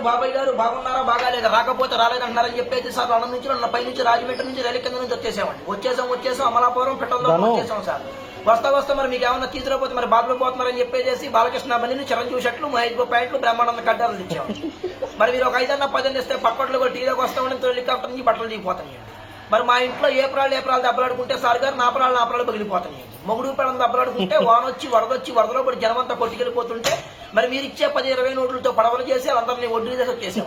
బాబాయ్ గారు బాగున్నారా బాగాలేదా రాకపోతే రాలేదంటారని చెప్పేసి సార్ అన్న నుంచి నా పై నుంచి రాజమండ్రి నుంచి రైలు కింద నుంచి వచ్చేసాం అమలాపురం పెట్రోల్ వచ్చేసాం సార్. వస్తా మరి మీకు ఏమన్నా తీసుకురాకపోతే మరి బాధలు పోతున్నారని చెప్పేసి బాలకృష్ణ బండిని చిరంజీవి షర్ట్లు మహేష్ బాబు ప్యాంట్లు బ్రహ్మానంద కడ్డాలు ఇచ్చాము. మరి మీరు ఒక 5 10 ఇస్తే పక్కట్లో కూడా టీలోకి వస్తామని హెలికాప్టర్ నుంచి బట్టలు దిగిపోతాయి. మరి మా ఇంట్లో ఏప్రాలు దెబ్బలాడుకుంటే సార్ గారు నాపరాలు పగిలిపోతాయి. మొగుడు పిల్లలు దెబ్బలాడుకుంటే వానొచ్చి వరదలో పడి జనమంతా కొట్టుకెళ్ళిపోతుంటే మరి మీరు ఇచ్చే 10-20 నోట్లతో పడవలు చేసి వాళ్ళందరినీ ఒడ్డు చేసి వచ్చేసాం.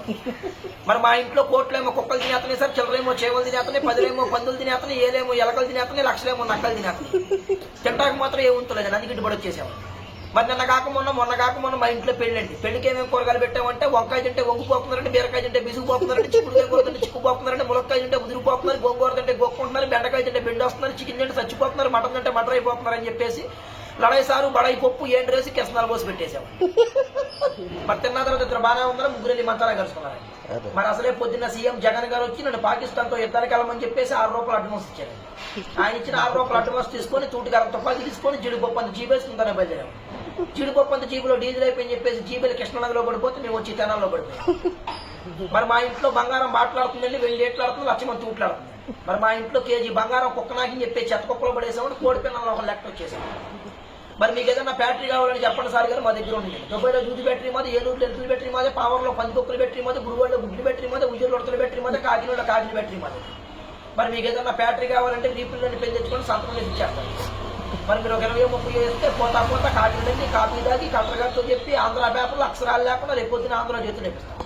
మరి మా ఇంట్లో కోట్లేమో కుక్కలు తినేస్తున్నాయి సార్, చిల్లరేమో చేవలు తినేస్తున్నాయి, 10లేమో పందులు తినేస్తున్నాయి, ఏలేమో ఎలకలు తినేస్తున్నాయి, లక్షలేమో నక్కలు తినేస్తున్నాయి. తింటాక మాత్రం ఏముంటలేదు అందుకు ఇటుబడి వచ్చేసాము. మరి మొన్న కాక మొన్న మా ఇంట్లో పెళ్ళండి. పెళ్లికి ఏమేమి కూరగాయలు పెట్టామంటే వంకాయ తింటే వంగిపోతున్నారంటే, బీరకాయ తింటే బిసుకుపోతున్నారంటే, చిక్కుడుకాయ కూర తింటే చిక్కుపోతున్నారంటే, ములక్కాయ తింటే ముదిరిపోతున్నారు, గోంగూర తింటే గోక్కుంటున్నారు, బెండకాయ తింటే బెండి వస్తున్నారు, చికెన్ తింటే చచ్చిపోతున్నారు, మటన్ తింటే మటర్ అయిపోతున్నారు అని చెప్పేసి లడాయి సారు బడాయి పప్పు ఏండ్రేసి కెసనాలు పోసి పెట్టేసాము. మరి తిన్న తర్వాత ఇద్దరు బాగానే ఉందని ముగ్గురు మంచాలా కలుసుకున్నారు. మరి అసలే పొద్దున్న సీఎం జగన్ గారు వచ్చి నన్ను పాకిస్తాన్ తో యుద్ధానికి వెళ్ళమని చెప్పేసి 6 రూపాయలు అడ్వాన్స్ ఇచ్చారు. ఆయన ఇచ్చిన 6 రూపాయలు అడ్వాన్స్ తీసుకొని తూటిగారం తుపాకి తీసుకొని జీడిపప్పు అంత జీపేసుకుంటానే బయలుదేరాము. జీడిపప్పు అంత జీబులో డీజిల్ అయిపోయింది చెప్పేసి జీబీలు కృష్ణనదిలో పడిపోతే మేము వచ్చి తెనాల్లో పడిపోయాం. మరి మా ఇంట్లో బంగారం బాట్లాడుతుందండి, వెండి ఏట్లాడుతుంది, లక్షమంది తూట్లాడుతుంది. మరి మా ఇంట్లో కేజీ బంగారం కుక్కనాకి చెప్పి చెత్త కుక్కలో పడేసామని కోడి పిల్లలు ఒక లెక్క వచ్చేసాము. మరి మీకు ఏదైనా బ్యాటరీ కావాలని చెప్పండి సార్ గారు మా దగ్గర ఉంది. దుబాయ్లో దూది బ్యాటరీ మాది, ఏలూరులో ఎలుకల బ్యాటరీ మాది, పావర్లో పందికొక్కుల బ్యాటరీ మాది, గురువాడలో గుడ్డి బ్యాటరీ మాది, ఉయ్యూరులో ఉడతల బ్యాటరీ మాది, కాకినాడలో కాకిన బ్యాటరీ మాది. మరి మీకు ఏదైనా బ్యాటరీ కావాలంటే రీపుల్ని పెళ్లి తెచ్చుకొని సంతకం చేసి ఇచ్చేస్తాను. మరి మీరు ఒక 20-30 వేస్తే పోతా కాకినాడని కాపీ దాగి కలెక్టర్ గారితో చెప్పి ఆంధ్ర పేపర్లో అక్షరాలు లేకుండా రేపు పొద్దున ఆంధ్ర చేతులు నేర్పిస్తాను.